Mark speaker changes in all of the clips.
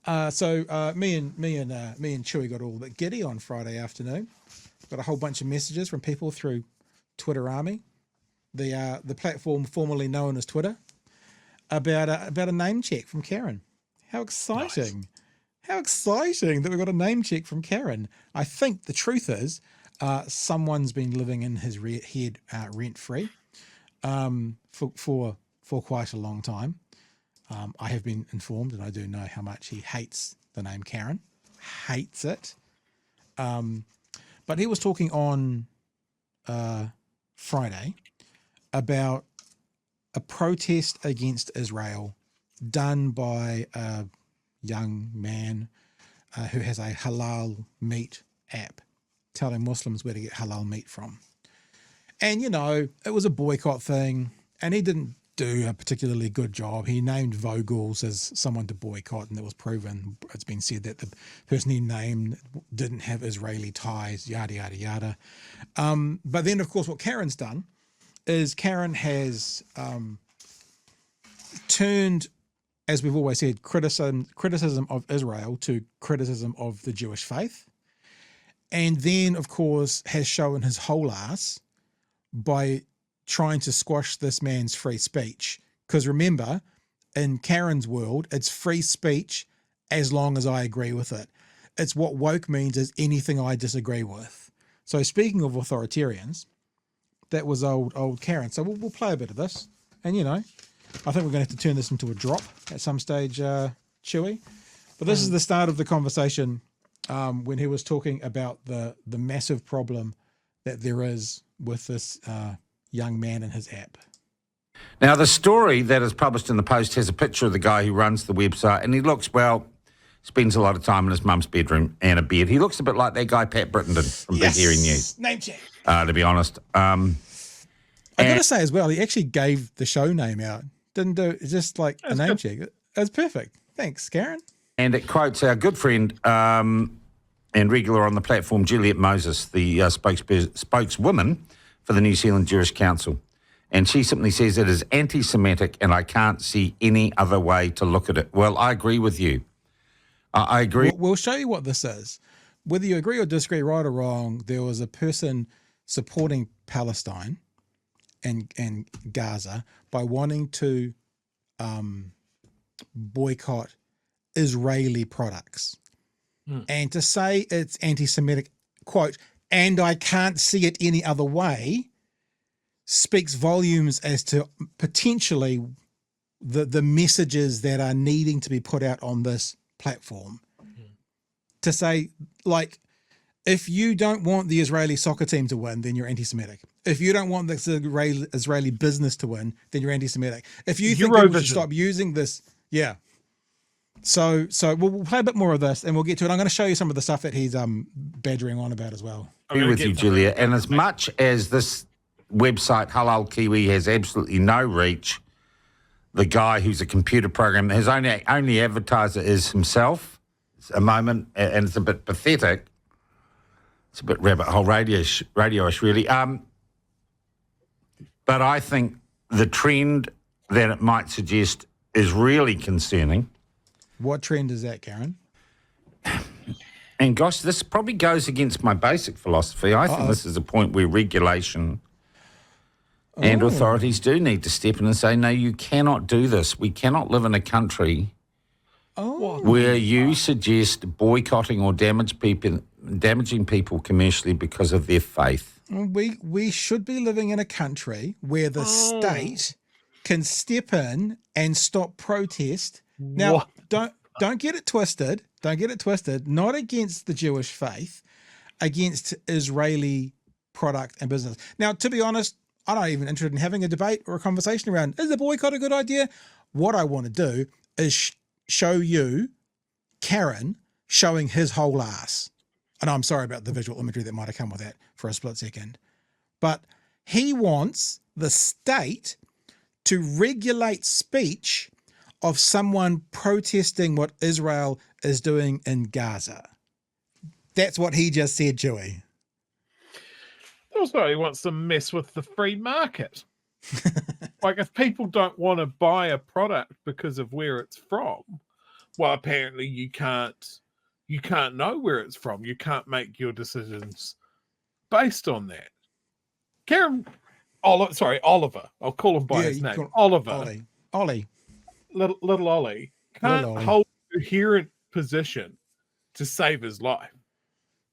Speaker 1: Me and Chewy got all a bit giddy on Friday afternoon. Got a whole bunch of messages from people through Twitter Army, the platform formerly known as Twitter, about a name check from Karen. How exciting! Nice. How exciting that we got a name check from Karen. I think the truth is, someone's been living in his head rent free for quite a long time. I have been informed, and I do know how much he hates the name Karen, hates it. But he was talking on Friday about a protest against Israel done by a young man who has a halal meat app telling Muslims where to get halal meat from. And, you know, it was a boycott thing, and he didn't do a particularly good job. He named Vogels as someone to boycott, and it was proven, it's been said that the person he named didn't have Israeli ties, yada, yada, yada. But then, of course, what Karen's done is Karen has turned, as we've always said, criticism of Israel to criticism of the Jewish faith. And then, of course, has shown his whole ass by trying to squash this man's free speech. Because remember, in Karen's world, it's free speech as long as I agree with it. It's what woke means is anything I disagree with. So speaking of authoritarians, that was old Karen. So we'll play a bit of this. And, you know, I think we're going to have to turn this into a drop at some stage, Chewy. But this is the start of the conversation when he was talking about the massive problem that there is with this young man and his app.
Speaker 2: Now, the story that is published in the Post has a picture of the guy who runs the website, and he looks, well, spends a lot of time in his mum's bedroom and a bed. He looks a bit like that guy, Pat Brittenden from Big Hairy News.
Speaker 1: Name check.
Speaker 2: To be honest. I
Speaker 1: got to say as well, he actually gave the show name out. Didn't do it, just like a name check. It was perfect. Thanks, Karen.
Speaker 2: And it quotes our good friend and regular on the platform, Juliet Moses, the spokeswoman for the New Zealand Jewish Council. And she simply says it is anti-Semitic and I can't see any other way to look at it. Well, I agree with you. I agree.
Speaker 1: We'll show you what this is. Whether you agree or disagree, right or wrong, there was a person supporting Palestine and Gaza by wanting to boycott Israeli products. And to say it's anti-Semitic, quote, and I can't see it any other way, speaks volumes as to potentially the messages that are needing to be put out on this platform. To say, like, if you don't want the Israeli soccer team to win, then you're anti-Semitic. If you don't want the Israeli business to win, then you're anti-Semitic. If you think people should stop using this, yeah. So we'll play a bit more of this and we'll get to it. I'm going to show you some of the stuff that he's badgering on about as well.
Speaker 2: I agree with you, Julia. And as much as this website, Halal Kiwi, has absolutely no reach, the guy who's a computer programmer, his only advertiser is himself. It's a moment, and it's a bit pathetic. It's a bit rabbit hole radio-ish, really. But I think the trend that it might suggest is really concerning.
Speaker 1: What trend is that, Karen?
Speaker 2: And gosh, this probably goes against my basic philosophy. I think this is a point where regulation and authorities do need to step in and say, no, you cannot do this. We cannot live in a country where you suggest boycotting or damaging people commercially because of their faith.
Speaker 1: We should be living in a country where the state can step in and stop protest. Now, don't get it twisted. Don't get it twisted. Not against the Jewish faith, against Israeli product and business. Now, to be honest, I'm not even interested in having a debate or a conversation around, is the boycott a good idea? What I want to do is show you Karen showing his whole ass. And I'm sorry about the visual imagery that might have come with that for a split second. But he wants the state to regulate speech of someone protesting what Israel is doing in Gaza. That's what he just said, Joey.
Speaker 3: Also, he wants to mess with the free market. Like, if people don't want to buy a product because of where it's from, well, apparently you can't know where it's from. You can't make your decisions based on that. Oliver. I'll call him by his name. Oliver.
Speaker 1: Ollie.
Speaker 3: Little Ollie can't
Speaker 1: Ollie.
Speaker 3: hold a coherent position to save his life.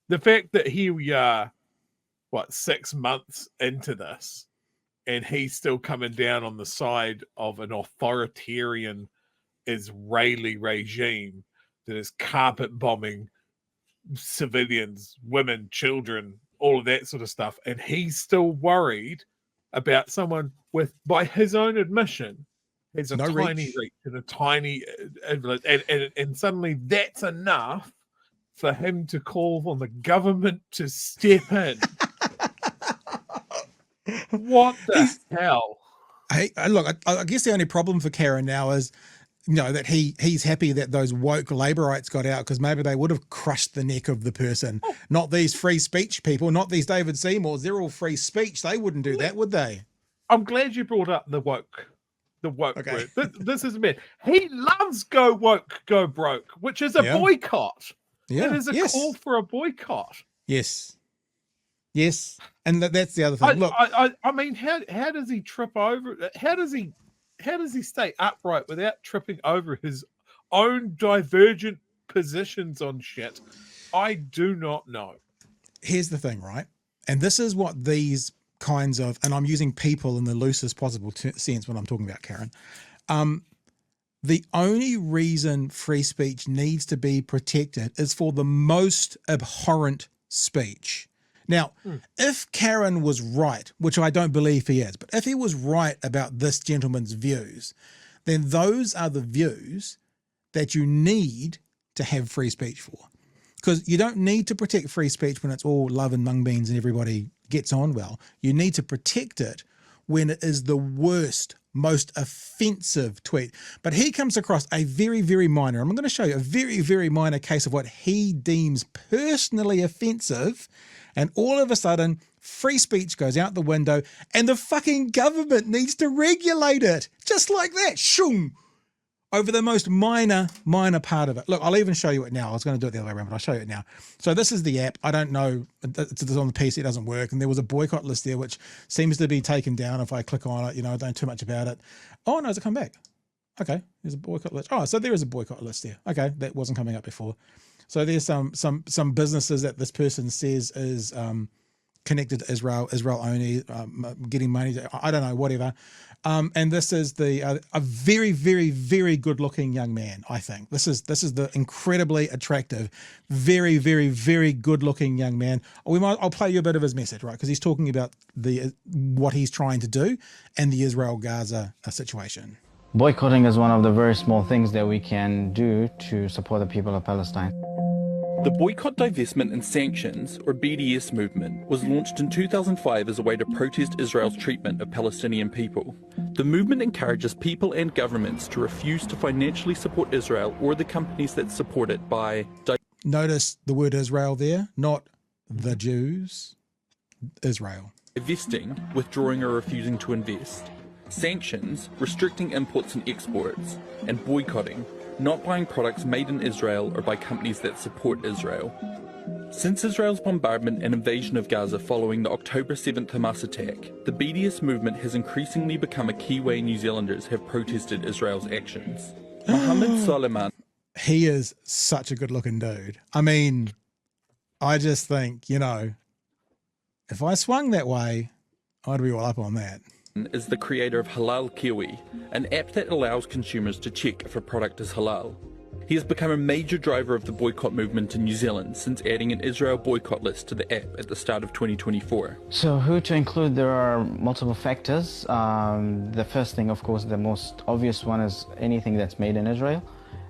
Speaker 3: The fact that here we are, 6 months into this, and he's still coming down on the side of an authoritarian Israeli regime that is carpet bombing civilians, women, children, all of that sort of stuff. And he's still worried about someone with, by his own admission, has a tiny reach and a tiny, and suddenly that's enough for him to call on the government to step in. What the hell?
Speaker 1: Hey, look, I guess the only problem for Karen now is, that he's happy that those woke Labourites got out, because maybe they would have crushed the neck of the person. Oh. Not these free speech people, not these David Seymours. They're all free speech. They wouldn't do that, would they?
Speaker 3: I'm glad you brought up the woke word. This is bad. He loves go woke, go broke, which is a boycott. Yeah. It is a call for a boycott.
Speaker 1: Yes. And that's the other thing. Look,
Speaker 3: I mean, how does he trip over? How does he stay upright without tripping over his own divergent positions on shit? I do not know. Here's
Speaker 1: the thing, right? And this is what these kinds of, and I'm using people in the loosest possible sense when I'm talking about Karen. The only reason free speech needs to be protected is for the most abhorrent speech. Now, if Karen was right, which I don't believe he is, but if he was right about this gentleman's views, then those are the views that you need to have free speech for. Because you don't need to protect free speech when it's all love and mung beans and everybody gets on well. You need to protect it when it is the worst, most offensive tweet. But he comes across a very, very minor, I'm going to show you a very, very minor case of what he deems personally offensive. And all of a sudden, free speech goes out the window and the fucking government needs to regulate it. Just like that. Shoom. Over the most minor part of it. Look, I'll even show you it now. I was going to do it the other way around, but I'll show you it now. So this is the app. I don't know. It's on the PC. It doesn't work. And there was a boycott list there, which seems to be taken down if I click on it. I don't know too much about it. Oh, no, has it come back? Okay, there's a boycott list. Oh, so there is a boycott list there. Okay, that wasn't coming up before. So there's some businesses that this person says is connected to Israel only, getting money. I don't know, whatever. And this is a very, very, very good-looking young man. I think this is the incredibly attractive, very, very, very good-looking young man. I'll play you a bit of his message, right? Because he's talking about what he's trying to do and the Israel-Gaza situation.
Speaker 4: Boycotting is one of the very small things that we can do to support the people of Palestine.
Speaker 5: The Boycott, Divestment and Sanctions, or BDS movement, was launched in 2005 as a way to protest Israel's treatment of Palestinian people. The movement encourages people and governments to refuse to financially support Israel or the companies that support it by...
Speaker 1: Notice the word Israel there, not the Jews, Israel.
Speaker 5: Divesting, withdrawing or refusing to invest. Sanctions, restricting imports and exports. And boycotting, not buying products made in Israel or by companies that support Israel. Since Israel's bombardment and invasion of Gaza following the October 7th Hamas attack, the BDS movement has increasingly become a key way New Zealanders have protested Israel's actions. Mohammed Suleiman.
Speaker 1: He is such a good-looking dude. I mean, I just think, if I swung that way, I'd be all up on that.
Speaker 5: Is the creator of Halal Kiwi, an app that allows consumers to check if a product is halal. He has become a major driver of the boycott movement in New Zealand since adding an Israel boycott list to the app at the start of 2024.
Speaker 4: So who to include? There are multiple factors. The first thing, of course, the most obvious one is anything that's made in Israel.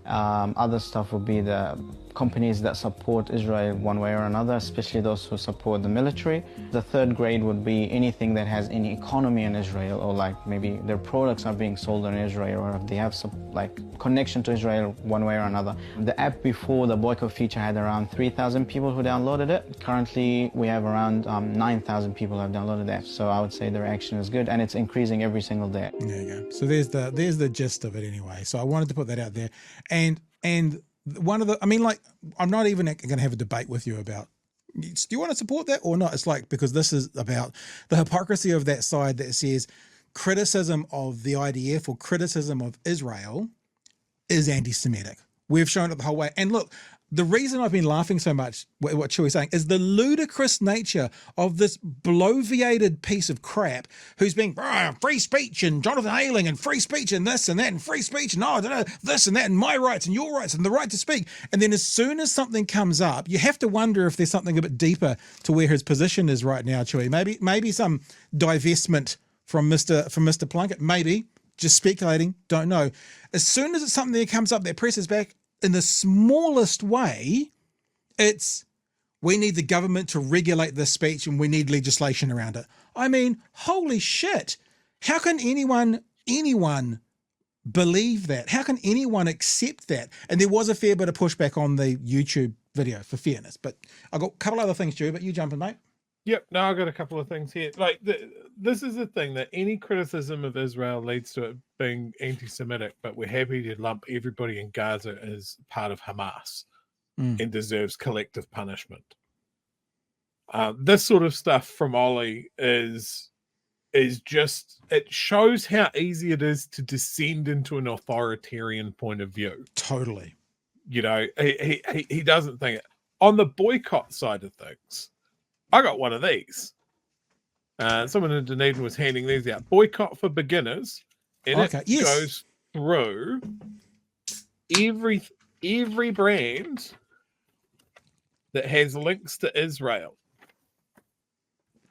Speaker 4: Other stuff would be the companies that support Israel one way or another, especially those who support the military. The third grade would be anything that has any economy in Israel, or like maybe their products are being sold in Israel, or if they have some connection to Israel one way or another. The app before the boycott feature had around 3,000 people who downloaded it. Currently, we have around 9,000 people who have downloaded the app. So I would say the reaction is good, and it's increasing every single day.
Speaker 1: There you go. So there's the gist of it anyway. So I wanted to put that out there. And And one of the, I mean, like, I'm not even going to have a debate with you about, do you want to support that or not? It's like, because this is about the hypocrisy of that side that says criticism of the IDF or criticism of Israel is anti-Semitic. We've shown it the whole way. And look, the reason I've been laughing so much, what Chewy's saying, is the ludicrous nature of this bloviated piece of crap who's being free speech and Jonathan Hailing and free speech and this and that and free speech and this and that and my rights and your rights and the right to speak. And then as soon as something comes up, you have to wonder if there's something a bit deeper to where his position is right now, Chewy. Maybe some divestment from Mr. Plunket, maybe. Just speculating, don't know. As soon as it's something that comes up that presses back in the smallest way, it's, we need the government to regulate this speech and we need legislation around it. I mean, holy shit. How can anyone believe that? How can anyone accept that? And there was a fair bit of pushback on the YouTube video, for fairness. But I've got a couple other things, Stu, but you jump in, mate.
Speaker 3: Yep, no, I've got a couple of things here. Like, this is the thing, that any criticism of Israel leads to it being anti-Semitic, but we're happy to lump everybody in Gaza as part of Hamas and deserves collective punishment. This sort of stuff from Ollie is just, it shows how easy it is to descend into an authoritarian point of view.
Speaker 1: Totally.
Speaker 3: You know, he doesn't think it. On the boycott side of things, I got one of these. Someone in Dunedin was handing these out. Boycott for beginners. And it goes through every brand that has links to Israel.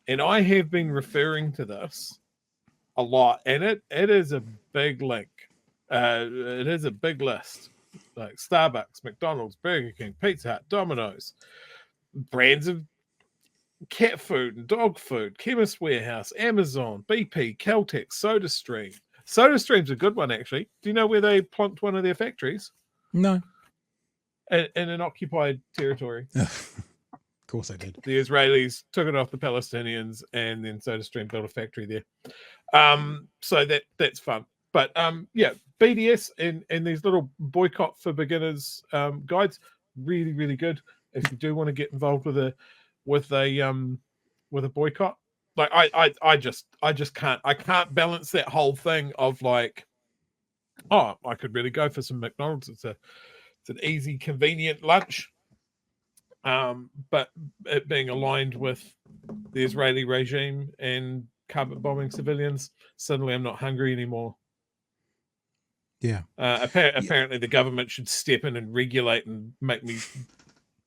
Speaker 3: And I have been referring to this a lot. And it is a big link. It is a big list. Like Starbucks, McDonald's, Burger King, Pizza Hut, Domino's. Brands of cat food and dog food, Chemist Warehouse, Amazon, BP, Caltex, SodaStream. SodaStream's a good one, actually. Do you know where they plonked one of their factories?
Speaker 1: No.
Speaker 3: In an occupied territory.
Speaker 1: Of course they did.
Speaker 3: The Israelis took it off the Palestinians, and then SodaStream built a factory there. So that's fun. But yeah, BDS and these little boycott for beginners guides, really, really good. If you do want to get involved with a boycott, like I just can't balance that whole thing of like, oh, I could really go for some McDonald's. It's an easy, convenient lunch. But it being aligned with the Israeli regime and carpet bombing civilians, suddenly I'm not hungry anymore.
Speaker 1: Yeah.
Speaker 3: Apparently the government should step in and regulate and make me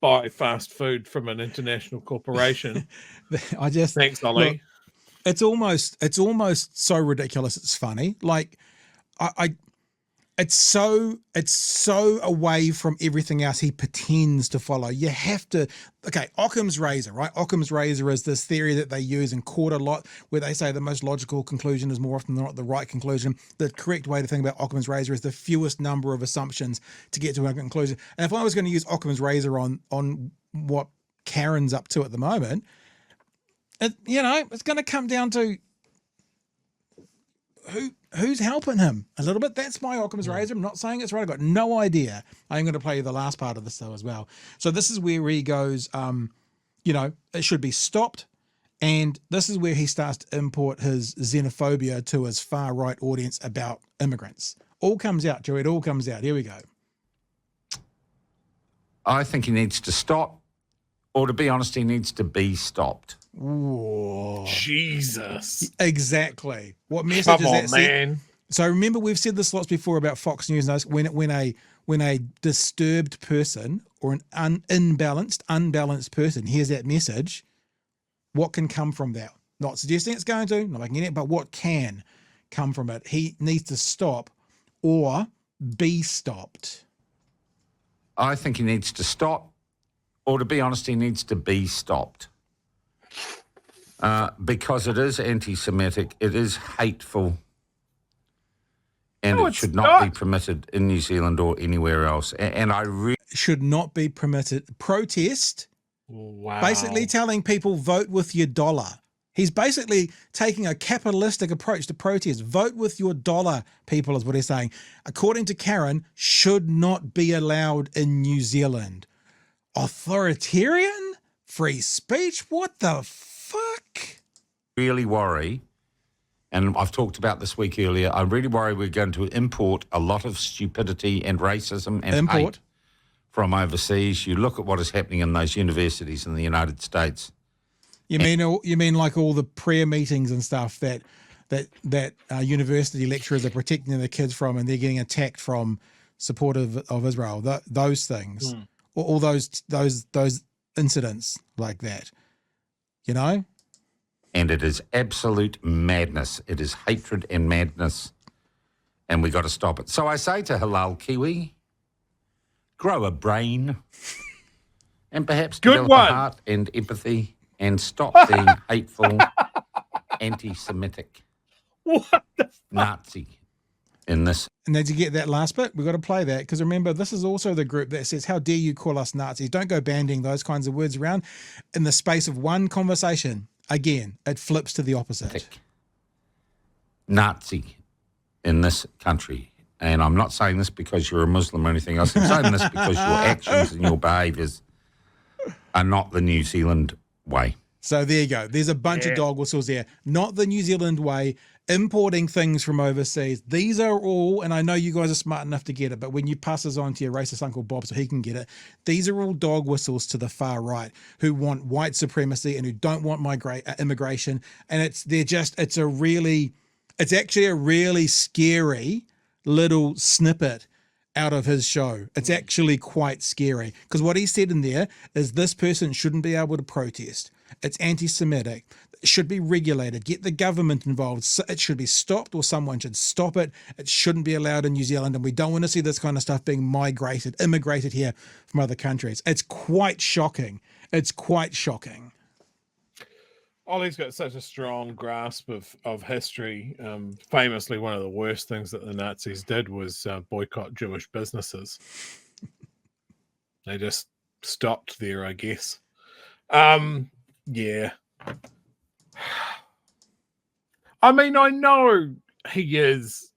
Speaker 3: buy fast food from an international corporation. Thanks, Ollie.
Speaker 1: Look, it's almost so ridiculous. It's funny. Like it's so away from everything else he pretends to follow. You have to, okay, Occam's razor, right? Occam's razor is this theory that they use in court a lot, where they say the most logical conclusion is more often than not the right conclusion. The correct way to think about Occam's razor is the fewest number of assumptions to get to a conclusion. And if I was going to use Occam's razor on what Karen's up to at the moment, it's going to come down to who's helping him a little bit. That's my Occam's razor. I'm not saying it's right. I've got no idea. I'm going to play you the last part of this though as well. So this is where he goes, it should be stopped. And this is where he starts to import his xenophobia to his far right audience about immigrants. All comes out, Joey. It all comes out. Here we go.
Speaker 2: I think he needs to stop, or to be honest, he needs to be stopped.
Speaker 1: Whoa.
Speaker 3: Jesus.
Speaker 1: Exactly. What message is that,
Speaker 3: man?
Speaker 1: So remember, we've said this lots before about Fox News. When a disturbed person or an unbalanced person hears that message, what can come from that? Not suggesting it's going to, not making it, but what can come from it? He needs to stop or be stopped.
Speaker 2: I think he needs to stop, or to be honest, he needs to be stopped. Because it is anti-Semitic, it is hateful, and it should not be permitted in New Zealand or anywhere else. And I really
Speaker 1: should not be permitted. Protest,
Speaker 3: wow.
Speaker 1: Basically telling people vote with your dollar. He's basically taking a capitalistic approach to protest. Vote with your dollar, people, is what he's saying. According to Karen, should not be allowed in New Zealand. Authoritarian? Free speech? What the fuck?
Speaker 2: Really worry, and I've talked about this week earlier, I really worry we're going to import a lot of stupidity and racism and hate from overseas. You look at what is happening in those universities in the United States.
Speaker 1: You mean like all the prayer meetings and stuff that university lecturers are protecting their kids from, and they're getting attacked from supportive of Israel. Those things, all those incidents like that, you know.
Speaker 2: And it is absolute madness. It is hatred and madness, and we got to stop it. So I say to Halal Kiwi, grow a brain, and perhaps develop a heart and empathy. And stop being hateful, anti-Semitic, Nazi in this.
Speaker 1: And did you get that last bit? We've got to play that, because remember, this is also the group that says, how dare you call us Nazis? Don't go bandying those kinds of words around. In the space of one conversation, again, it flips to the opposite.
Speaker 2: Nazi in this country. And I'm not saying this because you're a Muslim or anything else. I'm saying this because your actions and your behaviours are not the New Zealand way.
Speaker 1: So there you go. There's a bunch of dog whistles there. Not the New Zealand way, importing things from overseas. These are all, and I know you guys are smart enough to get it, but when you pass this on to your racist Uncle Bob so he can get it, these are all dog whistles to the far right who want white supremacy and who don't want immigration. And it's actually a really scary little snippet out of his show. It's actually quite scary, because what he said in there is this person shouldn't be able to protest. It's anti-Semitic. It should be regulated. Get the government involved. It should be stopped, or someone should stop it. It shouldn't be allowed in New Zealand, and we don't want to see this kind of stuff being immigrated here from other countries. It's quite shocking. It's quite shocking.
Speaker 3: Ollie's got such a strong grasp of history. Famously, one of the worst things that the Nazis did was boycott Jewish businesses. They just stopped there, I guess. Yeah. I mean, I know he is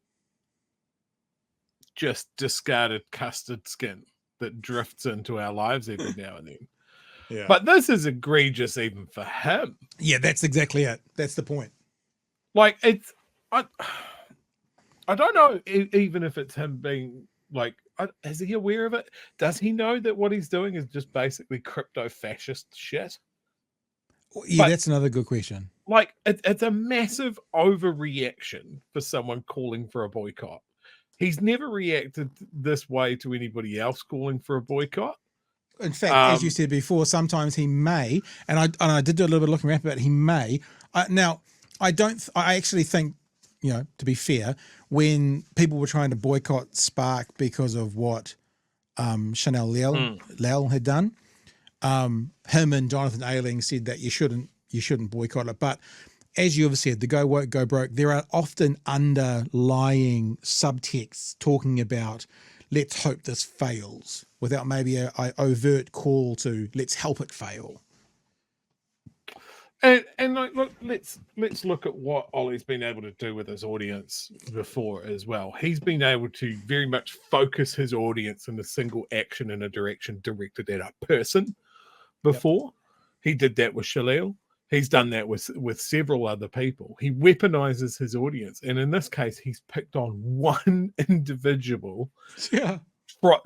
Speaker 3: just discarded custard skin that drifts into our lives every now and then. Yeah. But this is egregious even for him.
Speaker 1: Yeah, that's exactly it. That's the point.
Speaker 3: Like, it's... I don't know even if it's him being, like... is he aware of it? Does he know that what he's doing is just basically crypto-fascist shit?
Speaker 1: Yeah, that's another good question.
Speaker 3: Like, it's a massive overreaction for someone calling for a boycott. He's never reacted this way to anybody else calling for a boycott.
Speaker 1: In fact, as you said before, sometimes he may, and I did do a little bit of looking around, but he may. Now, I actually think, to be fair, when people were trying to boycott Spark because of what Chanel Lel had done, him and Jonathan Ailing said that you shouldn't boycott it. But as you have said, the go woke, go broke, there are often underlying subtexts talking about let's hope this fails, without maybe a overt call to let's help it fail.
Speaker 3: And like, look, let's look at what Ollie's been able to do with his audience before as well. He's been able to very much focus his audience in a single action in a direction directed at a person before. Yep. He did that with Shalil. He's done that with several other people. He weaponizes his audience. And in this case, he's picked on one individual,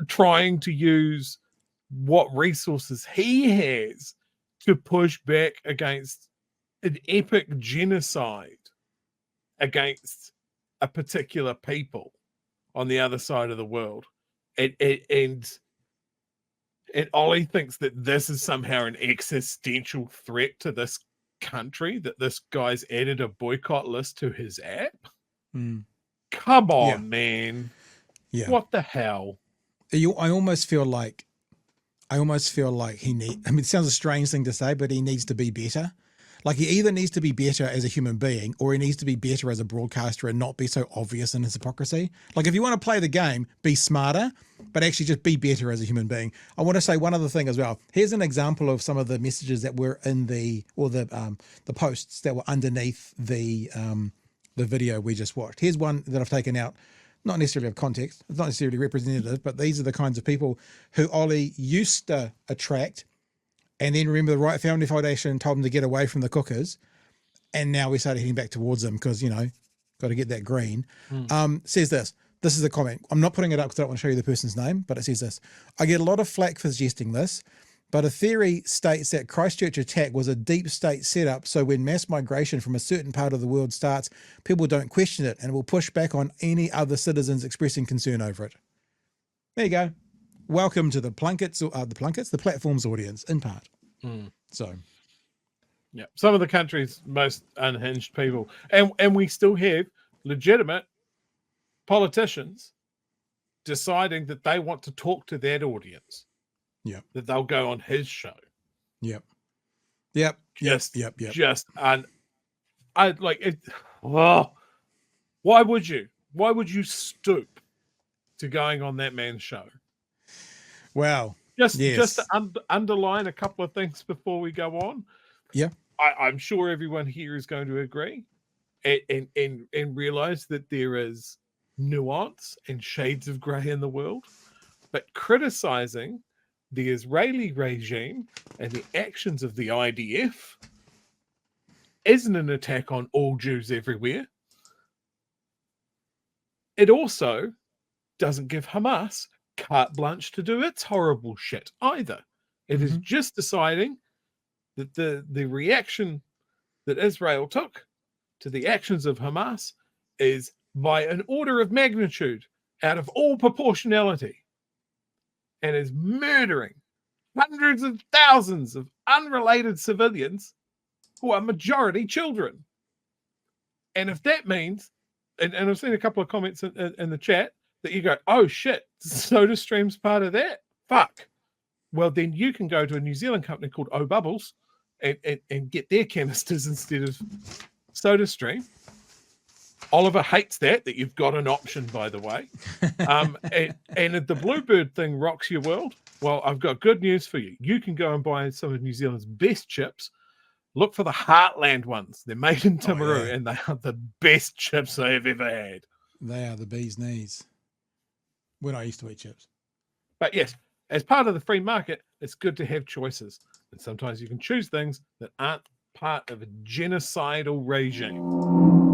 Speaker 3: trying to use what resources he has to push back against an epic genocide against a particular people on the other side of the world. And Ollie thinks that this is somehow an existential threat to this country, that this guy's added a boycott list to his app. Come on, man. Yeah. What the hell?
Speaker 1: I almost feel like he needs, I mean, it sounds a strange thing to say, but he needs to be better. Like he either needs to be better as a human being or he needs to be better as a broadcaster and not be so obvious in his hypocrisy. Like if you want to play the game, be smarter, but actually just be better as a human being. I want to say one other thing as well. Here's an example of some of the messages that were in the posts that were underneath the video we just watched. Here's one that I've taken out, not necessarily of context. It's not necessarily representative, but these are the kinds of people who Ollie used to attract. And then remember the Right Family Foundation told him to get away from the cookers. And now we started heading back towards them because, you know, got to get that green. Says this. This is a comment. I'm not putting it up because I don't want to show you the person's name, but it says this. I get a lot of flack for suggesting this, but a theory states that Christchurch attack was a deep state setup. So when mass migration from a certain part of the world starts, people don't question it and will push back on any other citizens expressing concern over it. There you go. Welcome to the the platform's audience in part. So,
Speaker 3: yeah, some of the country's most unhinged people, and we still have legitimate politicians deciding that they want to talk to that audience.
Speaker 1: Yeah,
Speaker 3: that they'll go on his show.
Speaker 1: Yep.
Speaker 3: Just I like it. Well, why would you? Why would you stoop to going on that man's show?
Speaker 1: Wow.
Speaker 3: Just to underline a couple of things before we go on.
Speaker 1: Yeah.
Speaker 3: I'm sure everyone here is going to agree and realize that there is nuance and shades of grey in the world. But criticizing the Israeli regime and the actions of the IDF isn't an attack on all Jews everywhere. It also doesn't give Hamas carte blanche to do its horrible shit either. It is just deciding that the reaction that Israel took to the actions of Hamas is by an order of magnitude out of all proportionality and is murdering hundreds of thousands of unrelated civilians who are majority children. And if that means, and I've seen a couple of comments in the chat that you go, oh shit, SodaStream's part of that. Fuck. Well, then you can go to a New Zealand company called O Bubbles and get their canisters instead of SodaStream. Oliver hates that you've got an option, by the way. And if the Bluebird thing rocks your world, well, I've got good news for you. You can go and buy some of New Zealand's best chips. Look for the Heartland ones. They're made in Timaru, and they are the best chips I have ever had.
Speaker 1: They are the bee's knees. When I used to eat chips.
Speaker 3: But yes, as part of the free market, it's good to have choices. And sometimes you can choose things that aren't part of a genocidal regime.